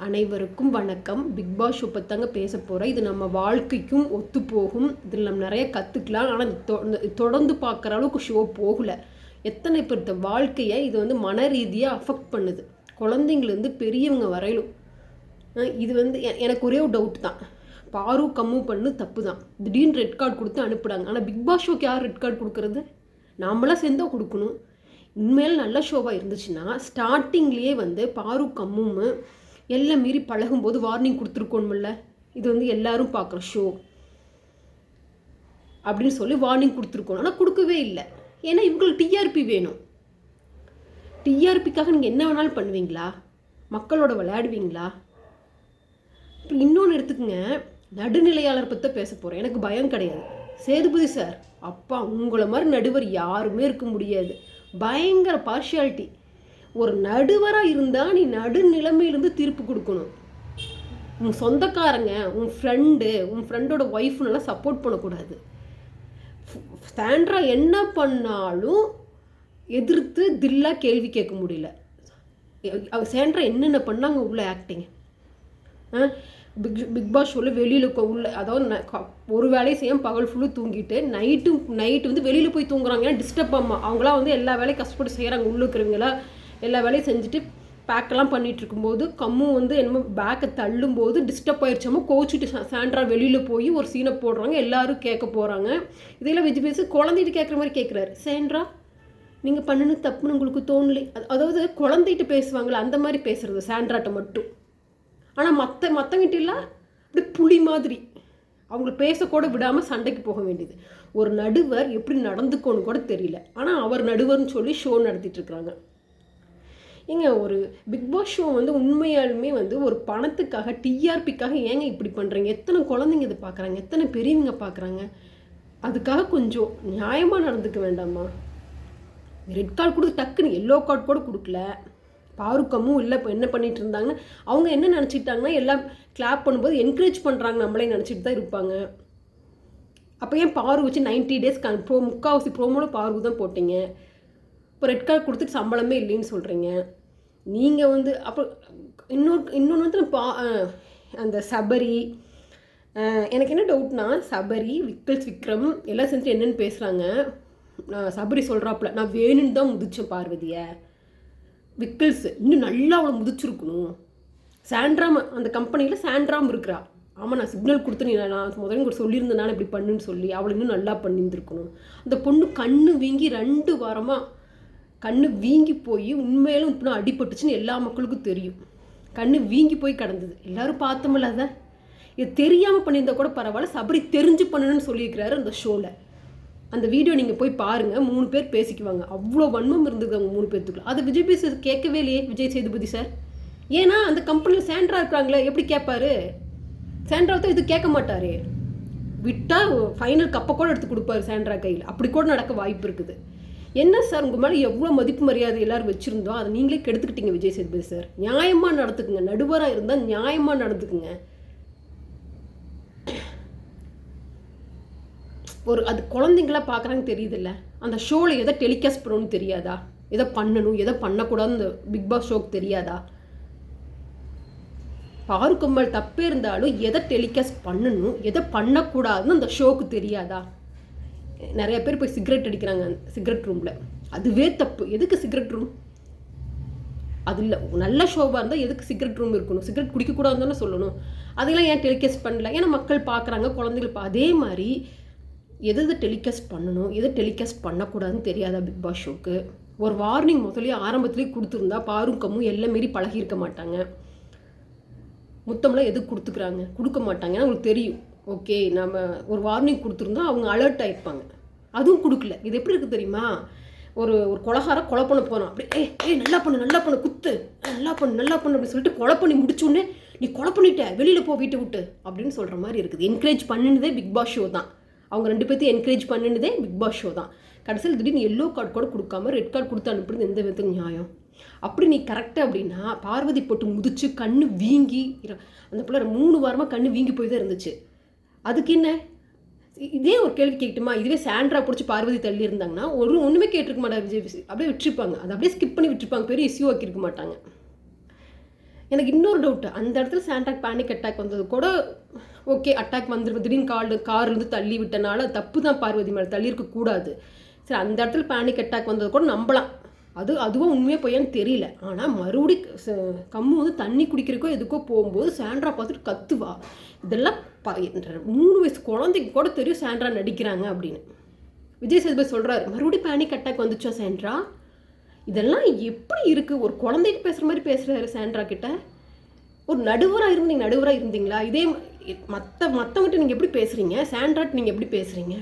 அனைவருக்கும் வணக்கம். Big Boss show பற்றி பேச போகிறேன். இது நம்ம வாழ்க்கைக்கும் ஒத்து போகும். இதில் நம்ம நிறைய கற்றுக்கலாம். ஆனால் தொடர்ந்து பார்க்குற அளவுக்கு ஷோ போகலை. எத்தனை பேர்த்த வாழ்க்கையை இது மன ரீதியாக அஃபெக்ட் பண்ணுது, குழந்தைங்கலேருந்து பெரியவங்க வரையிலும். இது எனக்கு ஒரே ஒரு டவுட் தான். பாரு கம்மு பண்ணு தப்பு தான். திடீர்னு ரெட் கார்டு கொடுத்து அனுப்புகிறாங்க. ஆனால் பிக் பாஸ் ஷோக்கு யார் ரெட் கார்டு கொடுக்குறது? நாமளாம் சேர்ந்தா கொடுக்கணும். உண்மையில் நல்ல ஷோவாக இருந்துச்சுன்னா ஸ்டார்டிங்லேயே பாரு கம்மும் எல்லாம் மீறி பழகும்போது வார்னிங் கொடுத்துருக்கோணுமில்ல. இது எல்லாரும் பார்க்குற ஷோ அப்படின்னு சொல்லி வார்னிங் கொடுத்துருக்கோணும். ஆனால் கொடுக்கவே இல்லை. ஏன்னா இவங்களுக்கு டிஆர்பி வேணும். டிஆர்பிக்காக நீங்கள் என்ன வேணாலும் பண்ணுவீங்களா? மக்களோட விளையாடுவீங்களா? இப்போ இன்னொன்று எடுத்துக்கங்க. நடுநிலையாளர் பற்றி பேச போகிறேன். எனக்கு பயம் கிடையாது. சேதுபதி சார், அப்பா உங்களை மாதிரி நடுவர் யாருமே இருக்க முடியாது. பயங்கர பார்ஷியாலிட்டி. ஒரு நடுவராக இருந்தால் நீ நடுநிலைமையிலேருந்து தீர்ப்பு கொடுக்கணும். உன் சொந்தக்காரங்க, உன் ஃப்ரெண்டோட ஒய்ஃப்னெல்லாம் சப்போர்ட் பண்ணக்கூடாது. சாண்ட்ரா என்ன பண்ணாலும் எதிர்த்து தில்லாக கேள்வி கேட்க முடியல. சாண்ட்ரா என்னென்ன பண்ணாங்க உள்ள ஆக்டிங். பிக் பாஸ் ஷோவில் வெளியில் உள்ள, அதாவது ஒரு வேலையை செய்ய பகல் ஃபுல்லு தூங்கிட்டு நைட்டு வெளியில் போய் தூங்குறாங்க. ஏன்னா டிஸ்டர்ப் அவங்களாம் எல்லா வேலையும் கஷ்டப்பட்டு செய்கிறாங்க. உள்ளே இருக்கிறவங்களாம் எல்லா வேலையும் செஞ்சுட்டு பேக்கெல்லாம் பண்ணிகிட்டு இருக்கும்போது கம்மு என்னமோ பேக்கை தள்ளும்போது டிஸ்டர்ப் ஆயிடுச்சாமோ கோச்சிட்டு சாண்ட்ரா வெளியில் போய் ஒரு சீனை போடுறாங்க. எல்லோரும் கேட்க போகிறாங்க. இதெல்லாம் விஜய் பேசி குழந்தைகிட்ட கேட்குற மாதிரி கேட்குறாரு. சாண்ட்ரா, நீங்கள் பண்ணுன்னு தப்புன்னு உங்களுக்கு தோணலை. அதாவது குழந்தைகிட்ட பேசுவாங்களே அந்த மாதிரி பேசுகிறது சாண்ட்ராட்ட மட்டும். ஆனால் மற்றவங்கிட்டலாம் அப்படி புலி மாதிரி அவங்க பேசக்கூட விடாமல் சண்டைக்கு போக வேண்டியது. ஒரு நடுவர் எப்படி நடந்துக்கோன்னு கூட தெரியல. ஆனால் அவர் நடுவர்னு சொல்லி ஷோ நடத்திட்டுருக்குறாங்க. ஏங்க, ஒரு பிக் பாஸ் ஷோ உண்மையாலுமே ஒரு பணத்துக்காக, டிஆர்பிக்காக ஏங்க இப்படி பண்ணுறீங்க? எத்தனை குழந்தைங்க இதை பார்க்குறாங்க, எத்தனை பெரியவங்க பார்க்குறாங்க. அதுக்காக கொஞ்சம் நியாயமாக நடந்துக்க வேண்டாமா? ரெட் கார்டு கொடுத்து டக்குன்னு எல்லோ கார்டு கூட கொடுக்கல. பாருக்கமும் இல்லை. இப்போ என்ன பண்ணிட்டு இருந்தாங்கன்னா, அவங்க என்ன நினச்சிட்டாங்கன்னா, எல்லாம் கிளாப் பண்ணும்போது என்கரேஜ் பண்ணுறாங்க நம்மளே நினச்சிட்டு தான் இருப்பாங்க. அப்போ ஏன் பாரு வச்சு 90 டேஸ் முக்கால்வாசி ப்ரோமோவில் பாரு தான் போட்டிங்க. இப்போ ரெட் கார்டு கொடுத்துட்டு சம்பளமே இல்லைன்னு சொல்கிறீங்க. நீங்கள் அப்போ இன்னொன்று அந்த சபரி, எனக்கு என்ன டவுட்னா, சபரி, விக்ரம் எல்லாம் சேர்ந்துட்டு என்னென்னு பேசுகிறாங்க. சபரி சொல்கிறாப்புல, நான் வேணும்னு தான் முதிச்சேன் பார்வதியை. விக்கிள்ஸ் இன்னும் நல்லா அவளை முதிச்சிருக்கணும். சாண்ட்ராம் அந்த கம்பெனியில் சாண்ட்ராம் இருக்கிறா. ஆமாம், நான் சிக்னல் கொடுத்து நான் முதல்ல கூட சொல்லியிருந்தேன் நான் இப்படி பண்ணுன்னு சொல்லி. அவளை இன்னும் நல்லா பண்ணியிருந்துருக்கணும். அந்த பொண்ணு கண்ணு வீங்கி 2 வாரமாக கண்ணு வீங்கி போய் உண்மையிலும் இப்படி அடிபட்டுச்சுன்னு எல்லா மக்களுக்கும் தெரியும். கண்ணு வீங்கி போய் கிடந்தது. எல்லோரும் பார்த்தோம்ல. அதை இது தெரியாமல் பண்ணியிருந்தா கூட பரவாயில்ல. சபரி தெரிஞ்சு பண்ணணும்னு சொல்லியிருக்கிறாரு அந்த ஷோவில். அந்த வீடியோ நீங்கள் போய் பாருங்கள். 3 பேர் பேசிக்குவாங்க. அவ்வளோ வன்மம் இருந்தது அவங்க 3 பேர்த்துக்குள்ள. அது விஜய் பேச கேட்கவே இல்லையே, விஜய் சேதுபதி சார். ஏன்னா அந்த கம்பெனியில் சாண்ட்ரா இருக்கிறாங்களே, எப்படி கேட்பாரு? சாண்ட்ரா தான் இது கேட்க மாட்டார். விட்டால் ஃபைனல் கப்பை கூட எடுத்து கொடுப்பாரு சாண்ட்ரா கையில். அப்படி கூட நடக்க வாய்ப்பு இருக்குது. என்ன சார், உங்கள் மேலே எவ்வளோ மதிப்பு மரியாதை எல்லோரும் வச்சுருந்தோம், அதை நீங்களே கெடுத்துக்கிட்டீங்க விஜய் சேதுபதி சார். நியாயமாக நடந்துக்குங்க. நடுவராக இருந்தால் நியாயமாக நடந்துக்குங்க. அது குழந்தைங்களா பார்க்குறாங்க தெரியுதில்ல. அந்த ஷோவில் எதை டெலிகாஸ்ட் பண்ணணும்னு தெரியாதா? எதை பண்ணணும், எதை பண்ணக்கூடாதுன்னு இந்த பிக் பாஸ் ஷோக்கு தெரியாதா? பாரு கம்மல் தப்பே இருந்தாலும் எதை டெலிகாஸ்ட் பண்ணணும், எதை பண்ணக்கூடாதுன்னு அந்த ஷோக்கு தெரியாதா? நிறைய பேர் போய் சிகரெட் அடிக்கிறாங்க சிகரெட் ரூமில். அதுவே தப்பு. எதுக்கு சிகரெட் ரூம்? அது இல்லை, நல்ல ஷோவாக இருந்தால் எதுக்கு சிகரெட் ரூம் இருக்கணும்? சிகரெட் குடிக்கக்கூடாதுன்னு தானே சொல்லணும். அதெல்லாம் ஏன் டெலிகாஸ்ட் பண்ணல? ஏன்னா மக்கள் பார்க்குறாங்க, குழந்தைகள் அதே மாதிரி எது டெலிகாஸ்ட் பண்ணணும், எது டெலிகாஸ்ட் பண்ணக்கூடாதுன்னு தெரியாதா பிக் பாஸ் ஷோக்கு? ஒரு வார்னிங் முதலே ஆரம்பத்துலேயே கொடுத்துருந்தா பாரும் கம்மும் எல்லாம் மாரி பழகியிருக்க மாட்டாங்க. மொத்தம்லாம் எதுக்கு கொடுத்துக்கிறாங்க? கொடுக்க மாட்டாங்க. ஏன்னா அவங்களுக்கு தெரியும், ஓகே நம்ம ஒரு வார்னிங் கொடுத்துருந்தா அவங்க அலர்ட் ஆகிருப்பாங்க. அதுவும் கொடுக்கல. இது எப்படி இருக்குது தெரியுமா? ஒரு கொலகாரம் கொலை பண்ண போகிறான். அப்படி நல்லா பண்ணு குத்து, நல்லா பண்ணு அப்படின்னு சொல்லிட்டு கொலை பண்ணி முடிச்சோடனே, நீ கொலை பண்ணிட்ட, வெளியில் போ வீட்டை விட்டு அப்படின்னு சொல்கிற மாதிரி இருக்குது. என்கரேஜ் பண்ணினதே பிக் பாஸ் ஷோ தான். அவங்க 2 பேர்த்தையும் என்கரேஜ் பண்ணினதே பிக் பாஸ் ஷோ தான். கடைசியில் திடீர்னு எல்லோ கார்டு கூட கொடுக்காம ரெட் கார்டு கொடுத்து அனுப்புறது எந்த விதத்துக்கு நியாயம்? அப்படி நீ கரெக்டாக அப்படின்னா பார்வதி போட்டு முதிச்சு கண்ணு வீங்கி அந்த பிள்ளை 3 வாரமாக கண்ணு வீங்கி போய் தான் இருந்துச்சு. அதுக்கு என்ன? இதே ஒரு கேள்வி கேட்கட்டுமா? இதுவே சாண்ட்ரா பிடிச்சி பார்வதி தள்ளி இருந்தாங்கன்னா ஒன்றுமே கேட்டிருக்க மாட்டார் விஜய். அப்படியே விட்டுருப்பாங்க. அதை அப்படியே ஸ்கிப் பண்ணி விட்டுருப்பாங்க. பெரிய இஷ்யூ ஆக்கியிருக்க மாட்டாங்க. எனக்கு இன்னொரு டவுட்டு, அந்த இடத்துல சாண்ட்ராக்கு பேனிக் அட்டாக் வந்தது கூட ஓகே, அட்டாக் வந்துருக்கு, திடீர்னு கார்லேருந்து தள்ளி விட்டனால தப்பு தான் பார்வதி மேலே, தள்ளியிருக்கக்கூடாது. சரி, அந்த இடத்துல பேனிக் அட்டாக் வந்தது கூட நம்பலாம். அதுவும் உண்மையாக பொய்யான்னு தெரியல. ஆனால் மறுபடி கம்மு வந்து தண்ணி குடிக்கிறக்கோ எதுக்கோ போகும்போது சாண்ட்ரா பார்த்துட்டு கத்துவா. இதெல்லாம் 3 வயசு குழந்தைக்கு கூட தெரியும் சாண்ட்ரா நடிக்கிறாங்க அப்படின்னு. விஜய் சேதுபதி சொல்கிறாரு, மறுபடியும் பேனிக் அட்டாக் வந்துச்சா சாண்ட்ரா? இதெல்லாம் எப்படி இருக்குது? ஒரு குழந்தைக்கு பேசுகிற மாதிரி பேசுகிறாரு சாண்ட்ரா கிட்ட. ஒரு நடுவராக இருந்தீங்களா? இதே மற்றவங்கிட்ட நீங்கள் எப்படி பேசுகிறீங்க? சாண்ட்ராட்டு நீங்கள் எப்படி பேசுகிறீங்க?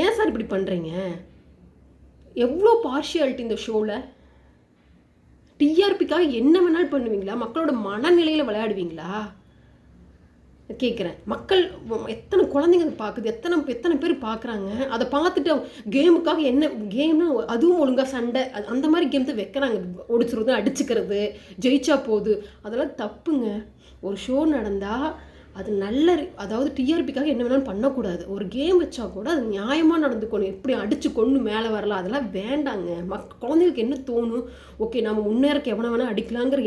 ஏன் சார் இப்படி பண்ணுறீங்க? எவ்வளோ பார்ஷியாலிட்டி இந்த ஷோவில். டிஆர்பிக்காக என்ன வேணாலும் பண்ணுவீங்களா? மக்களோட மனநிலையில் விளையாடுவீங்களா? கேட்குறேன். மக்கள் எத்தனை குழந்தைங்க அதை பார்க்குது, எத்தனை பேர் பார்க்குறாங்க. அதை பார்த்துட்டு கேமுக்காக என்ன கேம்னா அதுவும் ஒழுங்காக சண்டை அந்த மாதிரி கேம் தான் வைக்கிறாங்க. ஒடிச்சுறது, அடிச்சுக்கிறது, ஜெயிச்சா போகுது, அதெல்லாம் தப்புங்க. ஒரு ஷோ நடந்தால் அது அதாவது டிஆர்பிக்காக என்ன வேணாலும் பண்ணக்கூடாது. ஒரு கேம் வச்சா கூட அது நியாயமாக நடந்துக்கணும். எப்படி அடித்து கொண்டு மேலே வரலாம், அதெல்லாம் வேண்டாங்க. குழந்தைங்களுக்கு என்ன தோணும், ஓகே நம்ம முன்னேறக்கு எவனை வேணால் அடிக்கலாங்கிற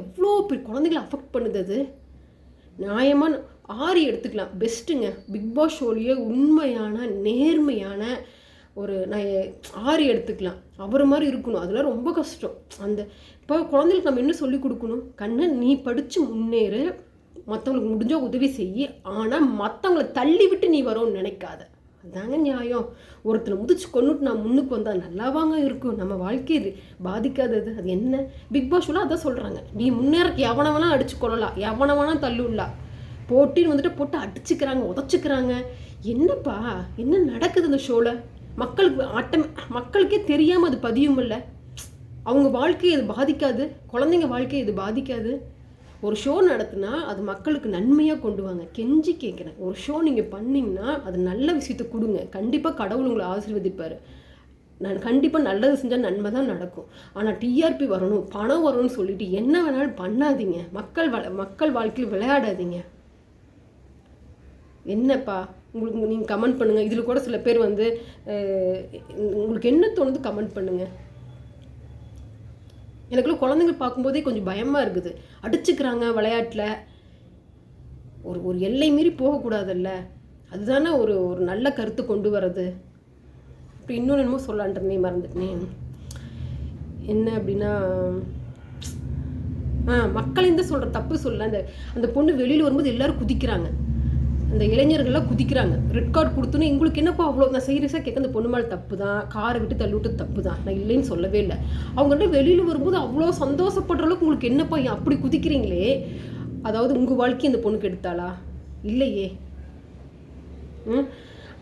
எவ்வளோ பெரிய குழந்தைகளை அஃபெக்ட் பண்ணுது. அது நியாயமான ஆரி எடுத்துக்கலாம், பெஸ்ட்டுங்க. பிக் பாஸ் ஷோலையே உண்மையான நேர்மையான ஒரு ஆரி எடுத்துக்கலாம். அவர் மாதிரி இருக்கணும். அதெல்லாம் ரொம்ப கஷ்டம். இப்போ குழந்தைகளுக்கு நம்ம என்ன சொல்லி கொடுக்கணும்? கண்ணு, நீ படித்து முன்னேறு, மற்றவங்களுக்கு முடிஞ்ச உதவி செய்ய, ஆனால் மற்றவங்களை தள்ளி விட்டு நீ வரோன்னு நினைக்காத. அதுதாங்க நியாயம். ஒருத்தனை முதிச்சு கொண்டுட்டு நான் முன்னுக்கு வந்தால் நல்லாவாங்க இருக்கும். நம்ம வாழ்க்கை பாதிக்காதது அது என்ன? பிக் பாஸ் ஷோவில் அதான் சொல்கிறாங்க, நீ முன்னேறக்கு எவனை வேணால் அடிச்சு கொள்ளலாம், எவனை வேணால் தள்ளுடலாம். போட்டின்னு வந்துட்டு போட்டு அடிச்சுக்கிறாங்க, உதச்சிக்கிறாங்க. என்னப்பா என்ன நடக்குது இந்த ஷோவில்? மக்களுக்கே தெரியாமல் அது பதியும் இல்லை. அவங்க வாழ்க்கையை இது பாதிக்காது, குழந்தைங்க வாழ்க்கையை இது பாதிக்காது. ஒரு ஷோ நடத்துனா அது மக்களுக்கு நன்மையாக கொண்டு வாங்க. கெஞ்சி கேட்குறேன். ஒரு ஷோ நீங்கள் பண்ணிங்கன்னா அது நல்ல விஷயத்தை கொடுங்க. கண்டிப்பாக கடவுள் உங்களை ஆசீர்வதிப்பார். கண்டிப்பாக நல்லது செஞ்சால் நன்மை தான் நடக்கும். ஆனால் டிஆர்பி வரணும், பணம் வரணும்னு சொல்லிட்டு என்ன வேணாலும் பண்ணாதீங்க. மக்கள் வாழ்க்கையில் விளையாடாதீங்க. என்னப்பா உங்களுக்கு நீங்கள் கமெண்ட் பண்ணுங்கள். இதில் கூட சில பேர் வந்து உங்களுக்கு என்ன தோணுது கமெண்ட் பண்ணுங்கள். எனக்குள்ள குழந்தைங்க பார்க்கும்போதே கொஞ்சம் பயமாக இருக்குது. அடிச்சுக்கிறாங்க விளையாட்டில். ஒரு எல்லை மீறி போகக்கூடாதுல்ல. அதுதானே ஒரு நல்ல கருத்து கொண்டு வர்றது. இப்போ இன்னொன்று என்னமோ சொல்லான்ட்டு மறந்துட்டேன். என்ன அப்படின்னா, மக்கள் இந்த சொல்கிற தப்பு சொல்ல, அந்த பொண்ணு வெளியில் வரும்போது எல்லோரும் குதிக்கிறாங்க, அந்த இளைஞர்கள்லாம் குதிக்கிறாங்க. ரெட் கார்டு கொடுத்தோன்னே உங்களுக்கு என்னப்பா அவ்வளோ? நான் சீரியஸாக கேட்க, அந்த பொண்ணு மேலே தப்பு தான், காரை விட்டு தள்ளி விட்டு தப்பு தான், நான் இல்லைன்னு சொல்லவே இல்லை. அவங்கள்ட்ட வெளியில் வரும்போது அவ்வளோ சந்தோஷப்படுற அளவுக்கு உங்களுக்கு என்னப்பா அப்படி குதிக்கிறீங்களே? அதாவது உங்கள் வாழ்க்கை இந்த பொண்ணுக்கு எடுத்தாளா? இல்லையே.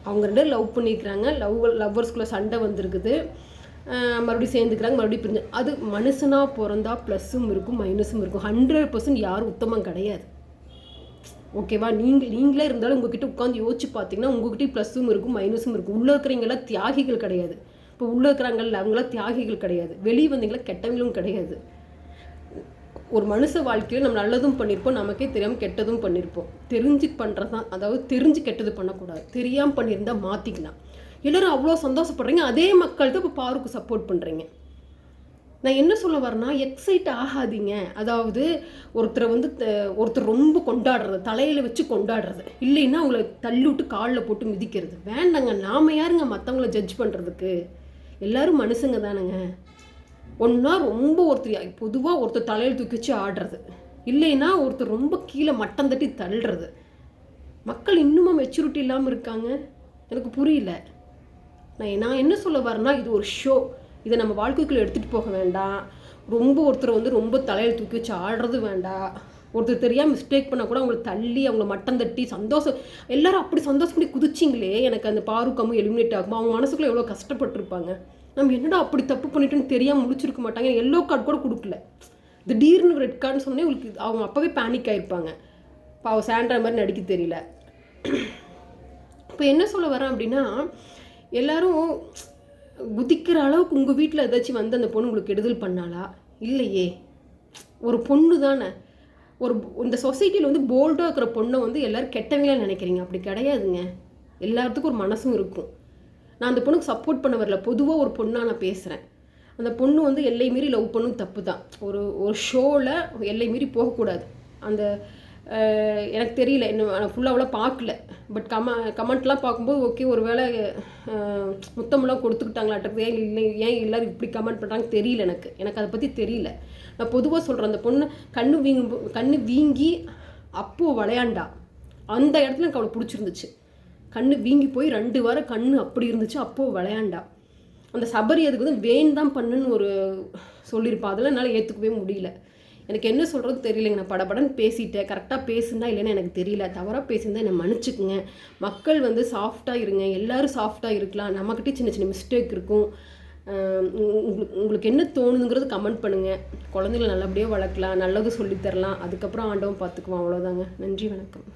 அவங்க 2 லவ் பண்ணிக்கிறாங்க, லவ்வர்ஸ்குள்ளே சண்டை வந்திருக்குது, மறுபடியும் சேர்ந்துக்கிறாங்க, மறுபடியும் பிரிஞ்சு. அது மனுஷனாக பிறந்தா ப்ளஸ்ஸும் இருக்கும் மைனஸும் இருக்கும். 100% யாரும் உத்தமம் கிடையாது. ஓகேவா? நீங்களே இருந்தாலும் உங்ககிட்ட உட்காந்து யோசிச்சு பார்த்தீங்கன்னா உங்ககிட்ட ப்ளஸ்ஸும் இருக்கும் மைனஸும் இருக்கும். உள்ளே இருக்கிறவங்களாம் தியாகிகள் கிடையாது. இப்போ உள்ளே இருக்கிறாங்கல்ல அவங்களாம் தியாகிகள் கிடையாது. வெளியே வந்தீங்களா கெட்டவங்களும் கிடையாது. ஒரு மனுஷ வாழ்க்கையில் நம்ம நல்லதும் பண்ணியிருப்போம், நமக்கே தெரியாமல் கெட்டதும் பண்ணியிருப்போம். தெரிஞ்சு பண்ணுறது தான், அதாவது தெரிஞ்சு கெட்டது பண்ணக்கூடாது. தெரியாமல் பண்ணியிருந்தால் மாற்றிக்கலாம். எல்லோரும் அவ்வளோ சந்தோஷப்படுறீங்க, அதே மக்கள் தான் இப்போ பாருக்கு சப்போர்ட் பண்ணுறீங்க. நான் என்ன சொல்ல வரேன்னா, எக்ஸைட் ஆகாதீங்க. அதாவது ஒருத்தர் ரொம்ப கொண்டாடுறது, தலையில் வச்சு கொண்டாடுறது, இல்லைன்னா அவங்கள தள்ளி விட்டு காலில் போட்டு மிதிக்கிறது வேண்டாங்க. நாம் யாருங்க மற்றவங்கள ஜட்ஜ் பண்ணுறதுக்கு? எல்லோரும் மனுஷங்க தானுங்க. ஒன்றா ரொம்ப பொதுவாக ஒருத்தர் தலையில் தூக்கி வச்சு ஆடுறது, இல்லைன்னா ஒருத்தர் ரொம்ப கீழே மட்டம் தட்டி தள்ளுறது. மக்கள் இன்னுமா மெச்சூரிட்டி இல்லாமல் இருக்காங்க. எனக்கு புரியல. நான் என்ன சொல்ல வரேன்னா, இது ஒரு ஷோ. இதை நம்ம வாழ்க்கைக்குள்ளே எடுத்துகிட்டு போக வேண்டாம். ஒருத்தர் ரொம்ப தலையில் தூக்கி வச்சு ஆடுறது வேண்டாம். ஒருத்தர் தெரியாமல் மிஸ்டேக் பண்ணால் கூட அவங்களை தள்ளி அவங்கள மட்டம் தட்டி சந்தோஷம், எல்லோரும் அப்படி சந்தோஷப்படி குதிச்சிங்களே. எனக்கு அந்த பாருக்கம்மும் எலிமினேட் ஆகும். அவங்க மனசுக்குள்ளே எவ்வளோ கஷ்டப்பட்டுருப்பாங்க. நம்ம என்னடா அப்படி தப்பு பண்ணிட்டோன்னு தெரியாமல் முடிச்சிருக்க மாட்டாங்க. எல்லோ கார்டு கூட கொடுக்கல, திடீர்னு ரெட் கார்டுன்னு சொன்னே உங்களுக்கு அவங்க அப்போவே பேனிக் ஆகிருப்பாங்க. இப்போ அவள் சாண்ட்ரா மாதிரி நடிக்க தெரியல. இப்போ என்ன சொல்ல வரேன் அப்படின்னா, எல்லோரும் குதிக்கிற அளவுக்கு உங்கள் வீட்டில் ஏதாச்சும் வந்து அந்த பொண்ணு உங்களுக்கு கெடுதல் பண்ணாலா? இல்லையே. ஒரு பொண்ணு தானே. இந்த சொசைட்டியில் வந்து போல்டாக இருக்கிற பொண்ணை வந்து எல்லோரும் கெட்டவங்களாக நினைக்கிறீங்க. அப்படி கிடையாதுங்க. எல்லாத்துக்கும் ஒரு மனசும் இருக்கும். நான் அந்த பொண்ணுக்கு சப்போர்ட் பண்ண வரல, பொதுவாக ஒரு பொண்ணாக நான் பேசுகிறேன். அந்த பொண்ணு வந்து எல்லை மீறி லவ் பண்ணும் தப்பு தான். ஒரு ஒரு ஷோவில் எல்லை மீறி போகக்கூடாது. அந்த எனக்கு தெரியல, இன்னும் நான் ஃபுல்லாக அவ்வளோ பார்க்கல. பட் கமெண்ட்லாம் பார்க்கும்போது ஓகே, ஒரு வேளை முத்தமெல்லாம் கொடுத்துக்கிட்டாங்களாட்டது. ஏன் எல்லோரும் இப்படி கமெண்ட் பண்ணுறாங்க தெரியல. எனக்கு அதை பற்றி தெரியல. நான் பொதுவாக சொல்கிறேன், அந்த பொண்ணு கண்ணு வீங்கி அப்போது விளையாண்டா. அந்த இடத்துல எனக்கு அவளை பிடிச்சிருந்துச்சு. கண்ணு வீங்கி போய் 2 வாரம் கண்ணு அப்படி இருந்துச்சு, அப்போது விளையாண்டா. அந்த சபரி அதுக்கு வந்து வேண்டாம் பண்ணுன்னு ஒரு சொல்லியிருப்பான். அதெல்லாம் என்னால் ஏற்றுக்கவே முடியல. எனக்கு என்ன சொல்கிறது தெரியலைங்க. நான் படபடன்னு பேசிட்டேன். கரெக்டாக பேசுனா இல்லைன்னு எனக்கு தெரியல. தவறாக பேசியிருந்தா என்னை மன்னிச்சுக்குங்க. மக்கள் வந்து சாஃப்டாக இருங்க. எல்லோரும் சாஃப்டாக இருக்கலாம். நம்மக்கிட்டே சின்ன சின்ன மிஸ்டேக் இருக்கும். உங்களுக்கு என்ன தோணுதுங்கிறது கமெண்ட் பண்ணுங்கள். குழந்தைகளை நல்லபடியாக வளர்க்கலாம், நல்லது சொல்லித்தரலாம். அதுக்கப்புறம் ஆண்டவன் பார்த்துக்குவோம். அவ்வளோதாங்க. நன்றி, வணக்கம்.